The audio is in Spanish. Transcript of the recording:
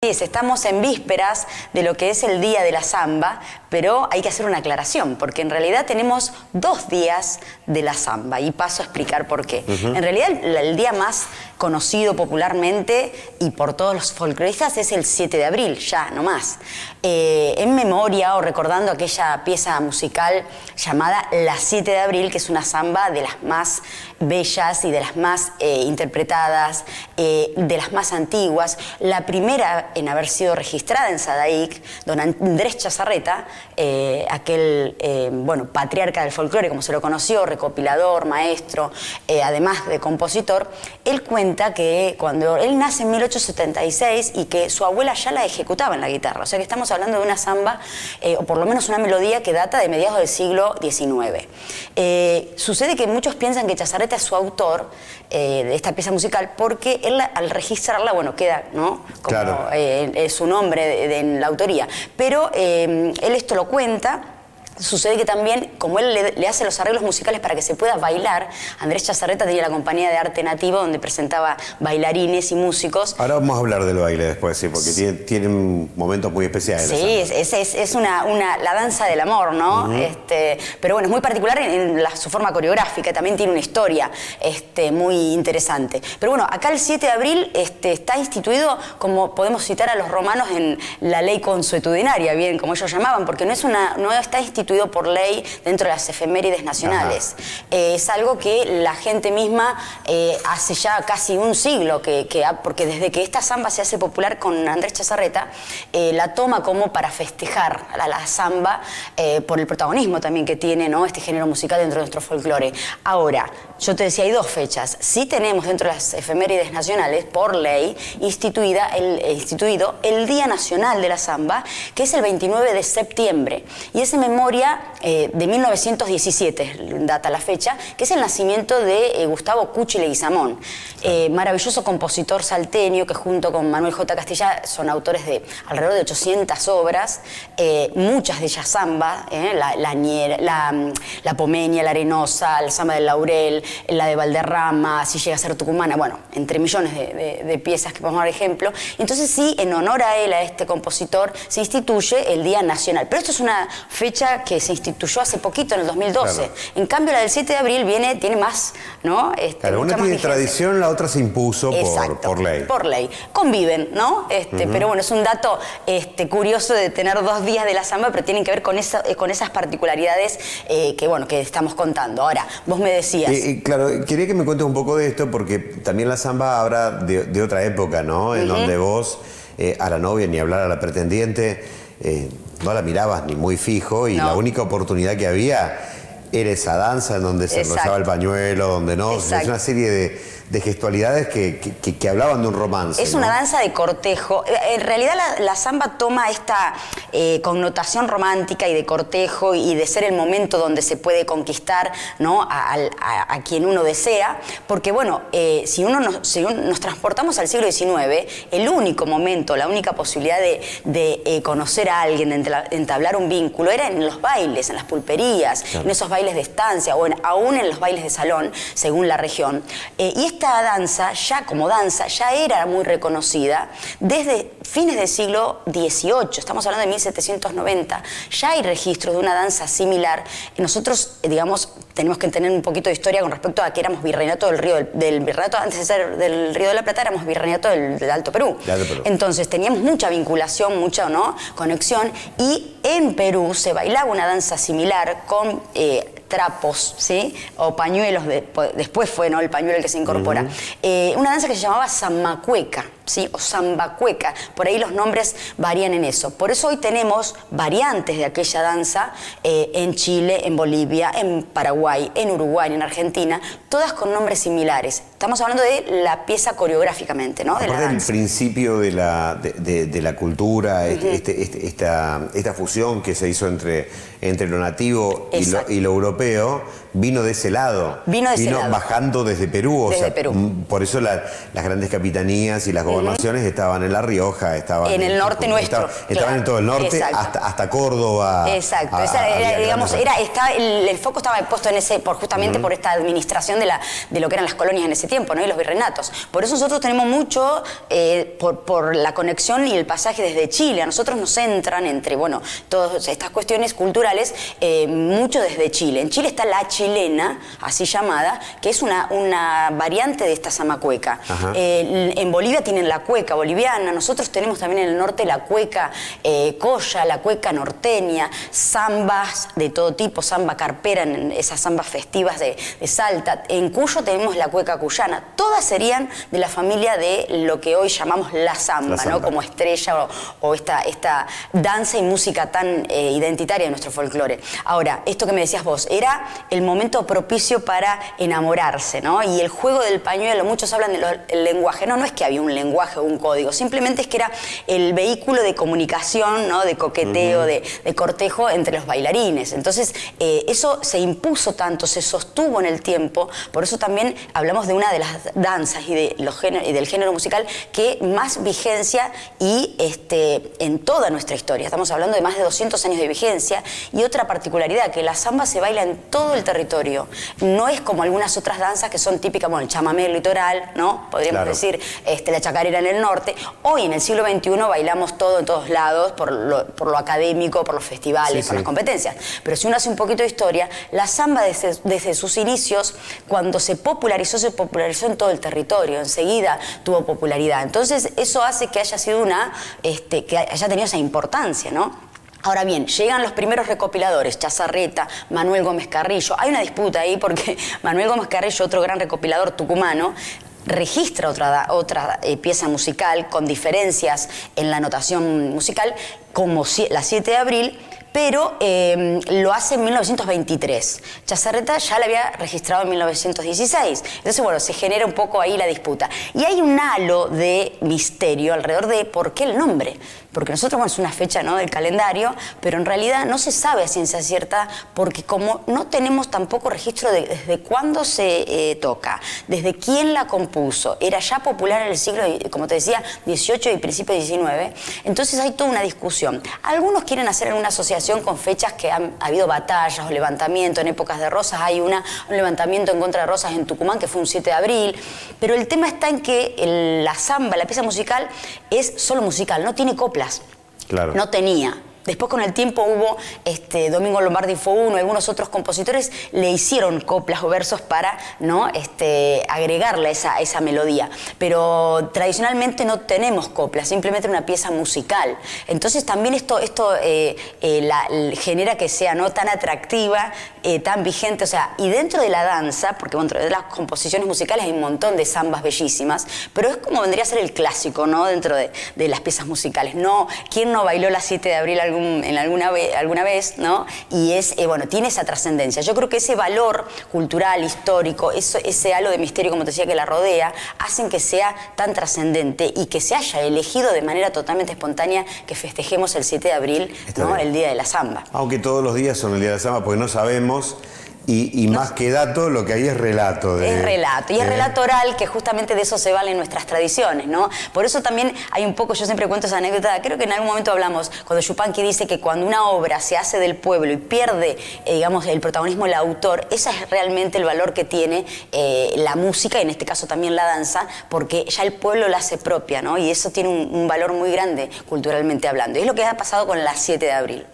Sí, estamos en vísperas de lo que es el Día de la Samba, pero hay que hacer una aclaración, porque en realidad tenemos 2 días de la samba, y paso a explicar por qué. En realidad el día más conocido popularmente y por todos los folcloristas es el 7 de abril, ya, no más. En memoria o recordando aquella pieza musical llamada La 7 de abril, que es una samba de las más bellas y de las más interpretadas, de las más antiguas. La primera en haber sido registrada en Sadaic, don Andrés Chazarreta, aquel patriarca del folclore, como se lo conoció, recopilador, maestro, además de compositor. Él cuenta que cuando él nace en 1876 y que su abuela ya la ejecutaba en la guitarra, o sea que estamos hablando de una samba, o por lo menos una melodía que data de mediados del siglo XIX. Sucede que muchos piensan que Chazarreta es su autor de esta pieza musical, porque él al registrarla, bueno, queda, ¿no?, como claro, su nombre en la autoría, pero él esto lo cuenta. Sucede que también, como él le hace los arreglos musicales para que se pueda bailar, Andrés Chazarreta tenía la compañía de arte nativo donde presentaba bailarines y músicos. Ahora vamos a hablar del baile después, sí, porque tienen momentos muy especiales. Sí, es la danza del amor, ¿no? Pero bueno, es muy particular en su forma coreográfica, también tiene una historia muy interesante. Pero bueno, acá el 7 de abril está instituido, como podemos citar a los romanos, en la ley consuetudinaria, bien, como ellos llamaban, porque no está instituido por ley dentro de las efemérides nacionales. Es algo que la gente misma hace ya casi un siglo, porque desde que esta samba se hace popular con Andrés Chazarreta, la toma como para festejar a la samba por el protagonismo también que tiene, ¿no?, este género musical dentro de nuestro folclore. Ahora, yo te decía, hay 2 fechas. Sí tenemos dentro de las efemérides nacionales, por ley, instituido el Día Nacional de la Samba, que es el 29 de septiembre. Y es en memoria de 1917, data la fecha, que es el nacimiento de Gustavo Cuchi Leguizamón, maravilloso compositor salteño que junto con Manuel J. Castilla son autores de alrededor de 800 obras, muchas de ellas samba, la Pomeña, la Arenosa, la samba del Laurel, la de Valderrama, Si llega a ser tucumana, bueno, entre millones de piezas que podemos dar ejemplo. Entonces sí, en honor a él, a este compositor, se instituye el Día Nacional. Pero esto es una fecha que se instituyó hace poquito, en el 2012. Claro. En cambio, la del 7 de abril tiene más, ¿no? Claro, una tiene tradición, la otra se impuso por ley. Por ley. Conviven, ¿no? Pero bueno, es un dato curioso de tener 2 días de la samba, pero tienen que ver con esas particularidades que estamos contando. Ahora, vos me decías... Claro, quería que me cuentes un poco de esto, porque también la samba habla de otra época, ¿no? En donde vos, a la novia, ni hablar a la pretendiente, no la mirabas ni muy fijo, y la única oportunidad que había era esa danza en donde se enrollaba el pañuelo, donde no. Es una serie de gestualidades que hablaban de un romance. Es una danza de cortejo. En realidad la samba toma esta connotación romántica y de cortejo y de ser el momento donde se puede conquistar, ¿no?, a quien uno desea, porque bueno, si nos transportamos al siglo XIX, el único momento, la única posibilidad de conocer a alguien, de entablar un vínculo, era en los bailes, en las pulperías, en esos bailes de estancia o aún en los bailes de salón, según la región. Y esta danza, ya era muy reconocida desde fines del siglo XVIII, estamos hablando de 1790, ya hay registros de una danza similar. Nosotros, digamos, tenemos que tener un poquito de historia con respecto a que éramos virreinato del Virreinato, antes de ser del Río de la Plata, éramos virreinato del Alto Perú. Entonces teníamos mucha vinculación, mucha, ¿no?, conexión, y en Perú se bailaba una danza similar con trapos, ¿sí?, o pañuelos, después fue, ¿no?, el pañuelo el que se incorpora. Una danza que se llamaba Zambacueca, ¿sí?, o Zambacueca, por ahí los nombres varían en eso. Por eso hoy tenemos variantes de aquella danza en Chile, en Bolivia, en Paraguay, en Uruguay, en Argentina, todas con nombres similares. Estamos hablando de la pieza coreográficamente, ¿no?, de la danza. El principio de la cultura, esta fusión que se hizo entre lo nativo y lo europeo, vino de ese lado. Vino bajando desde Perú. Por eso las grandes capitanías y las gobernaciones estaban en La Rioja, estaban en el norte nuestro. Estaban en todo el norte, hasta Córdoba. Exacto. El foco estaba puesto en ese, justamente por esta administración de lo que eran las colonias en ese tiempo, ¿no? Y los virreinatos. Por eso nosotros tenemos mucho, por la conexión y el pasaje desde Chile. A nosotros nos entran entre, bueno, todas estas cuestiones culturales, mucho desde Chile. En Chile está la chilena, así llamada, que es una variante de esta samba cueca. En Bolivia tienen la cueca boliviana, nosotros tenemos también en el norte la cueca colla, la cueca norteña, zambas de todo tipo, samba carpera, esas zambas festivas de Salta. En Cuyo tenemos la cueca cuyana. Todas serían de la familia de lo que hoy llamamos la samba, ¿no? Como estrella o esta danza y música tan identitaria de nuestro folclore. Ahora, esto que me decías vos, era el momento propicio para enamorarse, ¿no? Y el juego del pañuelo, muchos hablan del lenguaje. No es que había un lenguaje o un código, simplemente es que era el vehículo de comunicación, ¿no? De coqueteo, de cortejo entre los bailarines. Entonces, eso se impuso tanto, se sostuvo en el tiempo, por eso también hablamos de una de las danzas y del género musical que más vigencia y en toda nuestra historia. Estamos hablando de más de 200 años de vigencia y otra particularidad, que la samba se baila en todo el territorio. No es como algunas otras danzas que son típicas, bueno, el chamamé litoral, ¿no? Podríamos decir la chacarera en el norte. Hoy, en el siglo XXI, bailamos todo en todos lados, por lo académico, por los festivales, por las competencias. Pero si uno hace un poquito de historia, la samba desde sus inicios, cuando se popularizó en todo el territorio. Enseguida tuvo popularidad. Entonces, eso hace que haya sido que haya tenido esa importancia, ¿no? Ahora bien, llegan los primeros recopiladores, Chazarreta, Manuel Gómez Carrillo. Hay una disputa ahí porque Manuel Gómez Carrillo, otro gran recopilador tucumano, registra otra pieza musical con diferencias en la notación musical, como la 7 de abril, pero lo hace en 1923. Chazarreta ya la había registrado en 1916. Entonces, bueno, se genera un poco ahí la disputa. Y hay un halo de misterio alrededor de por qué el nombre. Porque nosotros, bueno, es una fecha, ¿no?, del calendario, pero en realidad no se sabe a ciencia cierta, porque como no tenemos tampoco registro de desde cuándo se toca, desde quién la compuso, era ya popular en el siglo, como te decía, XVIII y principio XIX, entonces hay toda una discusión. Algunos quieren hacer alguna asociación con fechas que han habido batallas o levantamientos en épocas de Rosas. Hay un levantamiento en contra de Rosas en Tucumán que fue un 7 de abril, pero el tema está en que la samba, la pieza musical, es solo musical, no tiene coplas. Claro. No tenía. Después, con el tiempo, hubo Domingo Lombardi fue uno, algunos otros compositores le hicieron coplas o versos para, ¿no?, agregarle esa melodía. Pero tradicionalmente no tenemos coplas, simplemente una pieza musical. Entonces también esto genera que sea no tan atractiva, tan vigente. O sea, y dentro de la danza, porque dentro de las composiciones musicales hay un montón de zambas bellísimas, pero es como vendría a ser el clásico, ¿no?, dentro de las piezas musicales. No, ¿quién no bailó la 7 de abril alguna vez, ¿no? Y bueno, tiene esa trascendencia. Yo creo que ese valor cultural, histórico, ese halo de misterio, como te decía, que la rodea, hacen que sea tan trascendente y que se haya elegido de manera totalmente espontánea que festejemos el 7 de abril, ¿no?, el Día de la Samba. Aunque todos los días son el Día de la Samba, porque no sabemos. Y más que dato, lo que hay es relato. Es relato, y es relato oral, que justamente de eso se valen nuestras tradiciones, ¿no? Por eso también hay un poco, yo siempre cuento esa anécdota, creo que en algún momento hablamos, cuando Yupanqui dice que cuando una obra se hace del pueblo y pierde, digamos, el protagonismo del autor, ese es realmente el valor que tiene la música, y en este caso también la danza, porque ya el pueblo la hace propia, ¿no? Y eso tiene un valor muy grande culturalmente hablando. Y es lo que ha pasado con la 7 de abril.